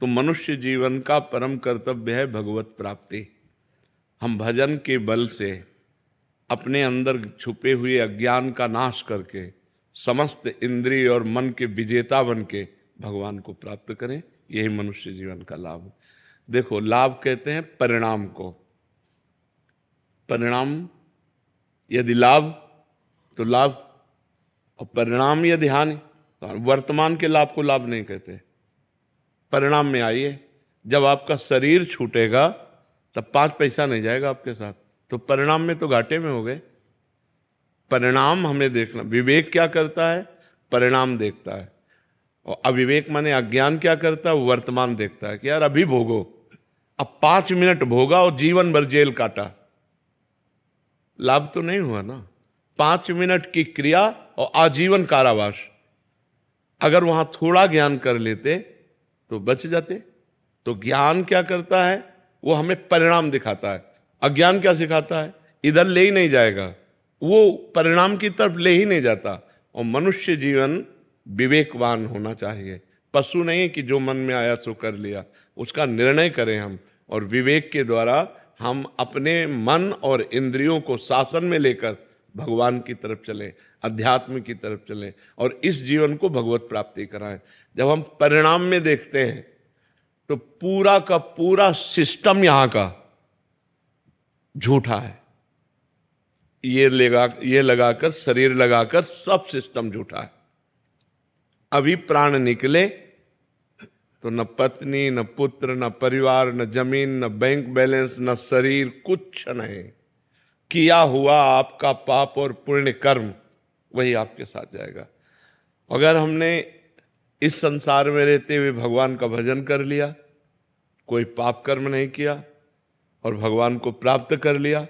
तो मनुष्य जीवन का परम कर्तव्य है भगवत प्राप्ति। हम भजन के बल से अपने अंदर छुपे हुए अज्ञान का नाश करके समस्त इंद्रिय और मन के विजेता बन के भगवान को प्राप्त करें। यही मनुष्य जीवन का लाभ है। देखो, लाभ कहते हैं परिणाम को। परिणाम यदि लाभ तो लाभ, और परिणाम यदि हानि तो वर्तमान के लाभ को लाभ नहीं कहते। परिणाम में आइए, जब आपका शरीर छूटेगा तब 5 पैसा नहीं जाएगा आपके साथ, तो परिणाम में तो घाटे में हो गए। परिणाम हमें देखना। विवेक क्या करता है? परिणाम देखता है। और अविवेक माने अज्ञान क्या करता है? वर्तमान देखता है कि यार अभी भोगो, अब 5 मिनट भोगा और जीवन भर जेल काटा, लाभ तो नहीं हुआ ना। 5 मिनट की क्रिया और आजीवन कारावास। अगर वहां थोड़ा ज्ञान कर लेते तो बच जाते। तो ज्ञान क्या करता है? वो हमें परिणाम दिखाता है। अज्ञान क्या सिखाता है? इधर ले ही नहीं जाएगा, वो परिणाम की तरफ ले ही नहीं जाता। और मनुष्य जीवन विवेकवान होना चाहिए। पशु नहीं कि जो मन में आया सो कर लिया, उसका निर्णय करें हम, और विवेक के द्वारा हम अपने मन और इंद्रियों को शासन में लेकर भगवान की तरफ चलें, अध्यात्म की तरफ चलें, और इस जीवन को भगवत प्राप्ति कराएं। जब हम परिणाम में देखते हैं तो पूरा का पूरा सिस्टम यहां का झूठा है। ये लगाकर, शरीर लगाकर सब सिस्टम झूठा है। अभी प्राण निकले तो न पत्नी, न पुत्र, न परिवार, न जमीन, न बैंक बैलेंस, न शरीर, कुछ नहीं। किया हुआ आपका पाप और पुण्य कर्म वही आपके साथ जाएगा। अगर हमने इस संसार में रहते हुए भगवान का भजन कर लिया, कोई पाप कर्म नहीं किया और भगवान को प्राप्त कर लिया,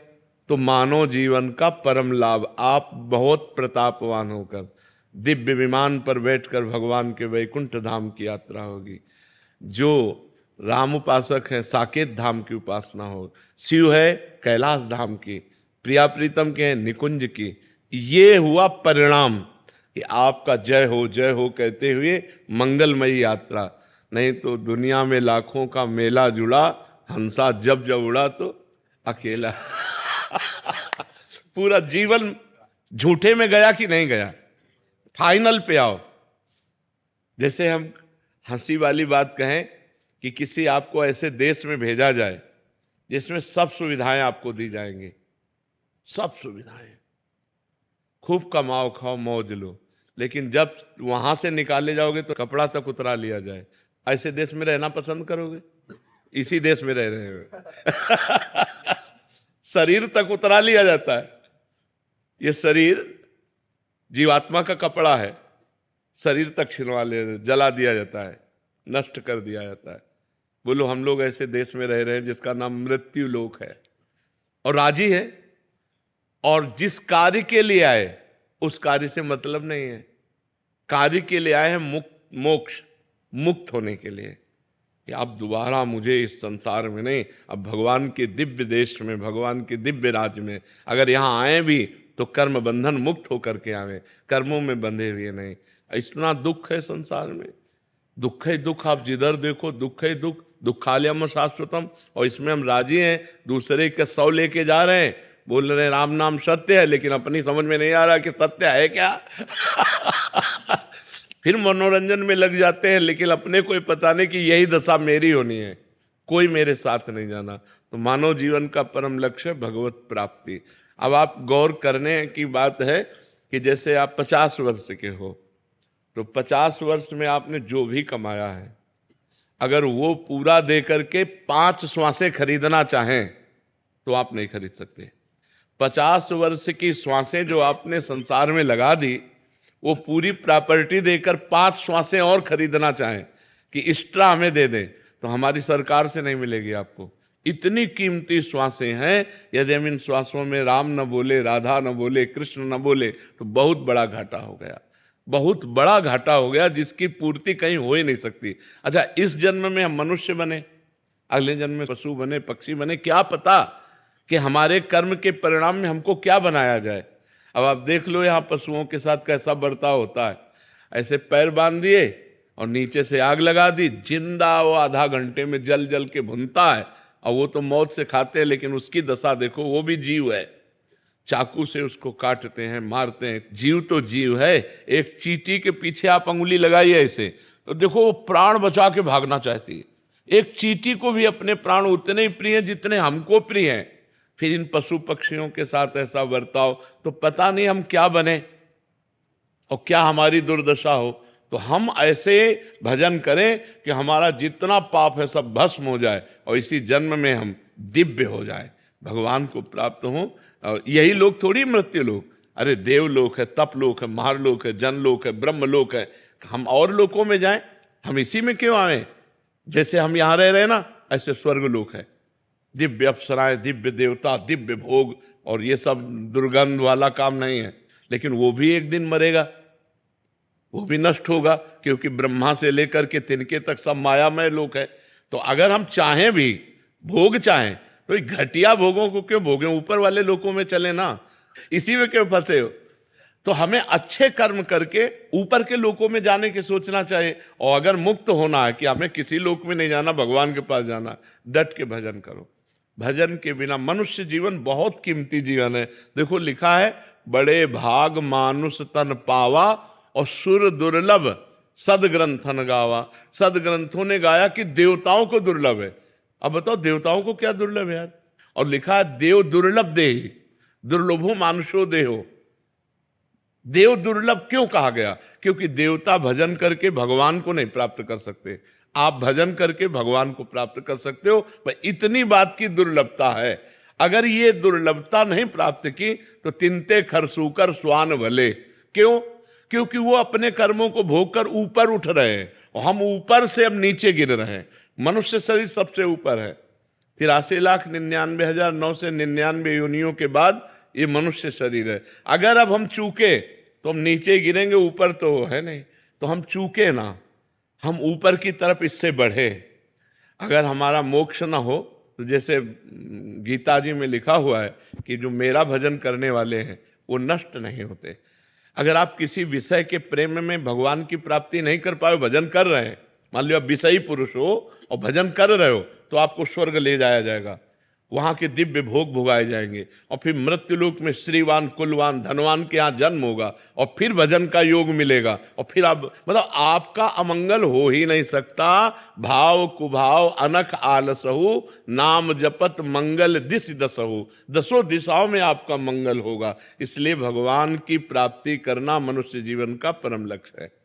तो मानव जीवन का परम लाभ। आप बहुत प्रतापवान होकर दिव्य विमान पर बैठकर भगवान के वैकुंठ धाम की यात्रा होगी। जो राम उपासक है साकेत धाम की उपासना हो, शिव है कैलाश धाम की, प्रिया प्रीतम के हैं निकुंज की। ये हुआ परिणाम कि आपका जय हो कहते हुए मंगलमयी यात्रा। नहीं तो दुनिया में लाखों का मेला जुड़ा, हंसा जब जब उड़ा तो अकेला। पूरा जीवन झूठे में गया कि नहीं गया? फाइनल पे आओ। जैसे हम हंसी वाली बात कहें कि किसी आपको ऐसे देश में भेजा जाए जिसमें सब सुविधाएं आपको दी जाएंगी, सब सुविधाएं, खूब कमाओ खाओ मौज लो, लेकिन जब वहां से निकाले जाओगे तो कपड़ा तक उतरा लिया जाए। ऐसे देश में रहना पसंद करोगे? इसी देश में रह रहे हो। शरीर तक उतरा लिया जाता है। ये शरीर जीवात्मा का कपड़ा है, शरीर तक छिलवा लिया, जला दिया जाता है, नष्ट कर दिया जाता है। बोलो, हम लोग ऐसे देश में रह रहे हैं जिसका नाम मृत्यु लोक है, और राजी है, और जिस कार्य के लिए आए उस कार्य से मतलब नहीं है। कार्य के लिए आए हैं मोक्ष, मुक्त होने के लिए कि अब दोबारा मुझे इस संसार में नहीं, अब भगवान के दिव्य देश में, भगवान के दिव्य राज्य में अगर यहाँ आए भी तो कर्म बंधन मुक्त होकर के आवे, कर्मों में बंधे हुए नहीं। इतना दुख है संसार में, दुख ही दुख। आप जिधर देखो दुख ही दुख, दुखालयम शाश्वतम। और इसमें हम राजी हैं, दूसरे के 100 लेके जा रहे हैं, बोल रहे हैं राम नाम सत्य है, लेकिन अपनी समझ में नहीं आ रहा कि सत्य है क्या। फिर मनोरंजन में लग जाते हैं, लेकिन अपने को पता नहीं कि यही दशा मेरी होनी है, कोई मेरे साथ नहीं जाना। तो मानव जीवन का परम लक्ष्य भगवत प्राप्ति। अब आप गौर करने की बात है कि जैसे आप 50 वर्ष के हो तो 50 वर्ष में आपने जो भी कमाया है, अगर वो पूरा दे करके 5 श्वासें खरीदना चाहें तो आप नहीं खरीद सकते। 50 वर्ष की श्वासें जो आपने संसार में लगा दी, वो पूरी प्रॉपर्टी देकर 5 श्वासें और खरीदना चाहें कि एक्स्ट्रा हमें दे दें, तो हमारी सरकार से नहीं मिलेगी आपको। इतनी कीमती श्वासें हैं, यदि हम इन श्वासों में राम न बोले, राधा न बोले, कृष्ण न बोले तो बहुत बड़ा घाटा हो गया, बहुत बड़ा घाटा हो गया, जिसकी पूर्ति कहीं हो ही नहीं सकती। अच्छा, इस जन्म में हम मनुष्य बने, अगले जन्म में पशु बने, पक्षी बने, क्या पता कि हमारे कर्म के परिणाम में हमको क्या बनाया जाए। अब आप देख लो यहाँ पशुओं के साथ कैसा बर्ताव होता है। ऐसे पैर बांध दिए और नीचे से आग लगा दी, जिंदा वो आधा घंटे में जल जल के भुनता है। और वो तो मौत से खाते हैं, लेकिन उसकी दशा देखो, वो भी जीव है, चाकू से उसको काटते हैं, मारते हैं, जीव तो जीव है। एक चींटी के पीछे आप अंगुली लगाइए ऐसे, तो देखो वो प्राण बचा के भागना चाहती है। एक चींटी को भी अपने प्राण उतने ही प्रिय हैं जितने हमको प्रिय हैं। फिर इन पशु पक्षियों के साथ ऐसा बर्ताव, तो पता नहीं हम क्या बने और क्या हमारी दुर्दशा हो। तो हम ऐसे भजन करें कि हमारा जितना पाप है सब भस्म हो जाए और इसी जन्म में हम दिव्य हो जाए, भगवान को प्राप्त हो। और यही लोग थोड़ी मृत्यु लोग, अरे देवलोक है, तपलोक है, महारलोक है, जनलोक है, ब्रह्मलोक है। हम और लोकों में जाएं, हम इसी में क्यों आए? जैसे हम यहाँ रह रहे हैं ना, ऐसे स्वर्गलोक है, दिव्य अप्सराएं, दिव्य देवता, दिव्य भोग, और ये सब दुर्गंध वाला काम नहीं है। लेकिन वो भी एक दिन मरेगा, वो भी नष्ट होगा, क्योंकि ब्रह्मा से लेकर के तिनके तक सब मायामय लोक है। तो अगर हम चाहें भी, भोग चाहें, तो ये घटिया भोगों को क्यों भोगें? ऊपर वाले लोकों में चले ना, इसी में क्यों फंसे हो? तो हमें अच्छे कर्म करके ऊपर के लोकों में जाने की सोचना चाहिए। और अगर मुक्त होना है कि हमें किसी लोक में नहीं जाना, भगवान के पास जाना, डट के भजन करो। भजन के बिना मनुष्य जीवन बहुत कीमती जीवन है। देखो लिखा है, बड़े भाग मानुष तन पावा और सुर दुर्लभ सदग्रंथन गावा। सदग्रंथों ने गाया कि देवताओं को दुर्लभ है। अब बताओ देवताओं को क्या दुर्लभ है यार? और लिखा है, देव दुर्लभ देहि दुर्लभो मानुषो देहो। देव दुर्लभ क्यों कहा गया? क्योंकि देवता भजन करके भगवान को नहीं प्राप्त कर सकते, आप भजन करके भगवान को प्राप्त कर सकते हो। पर इतनी बात की दुर्लभता है। अगर ये दुर्लभता नहीं प्राप्त की तो तिनते खरसूकर स्वान भले। क्यों? क्योंकि वो अपने कर्मों को भोग कर ऊपर उठ रहे हैं और हम ऊपर से अब नीचे गिर रहे हैं। मनुष्य शरीर सबसे ऊपर है, 83,99,999 योनियों के बाद ये मनुष्य शरीर है। अगर अब हम चूके तो हम नीचे ही गिरेंगे, ऊपर तो है नहीं। तो हम चूके ना, हम ऊपर की तरफ इससे बढ़े। अगर हमारा मोक्ष ना हो तो जैसे गीता जी में लिखा हुआ है कि जो मेरा भजन करने वाले हैं वो नष्ट नहीं होते। अगर आप किसी विषय के प्रेम में भगवान की प्राप्ति नहीं कर पाए, भजन कर रहे हैं, मान लो आप विषयी पुरुष हो और भजन कर रहे हो, तो आपको स्वर्ग ले जाया जाएगा, वहां के दिव्य भोग भोगाए जाएंगे और फिर मृत्युलोक में श्रीवान कुलवान धनवान के यहाँ जन्म होगा और फिर भजन का योग मिलेगा। और फिर आप मतलब आपका अमंगल हो ही नहीं सकता। भाव कुभाव अनख आलसहु नाम जपत मंगल दिस दसहु। दसों दिशाओं में आपका मंगल होगा। इसलिए भगवान की प्राप्ति करना मनुष्य जीवन का परम लक्ष्य है।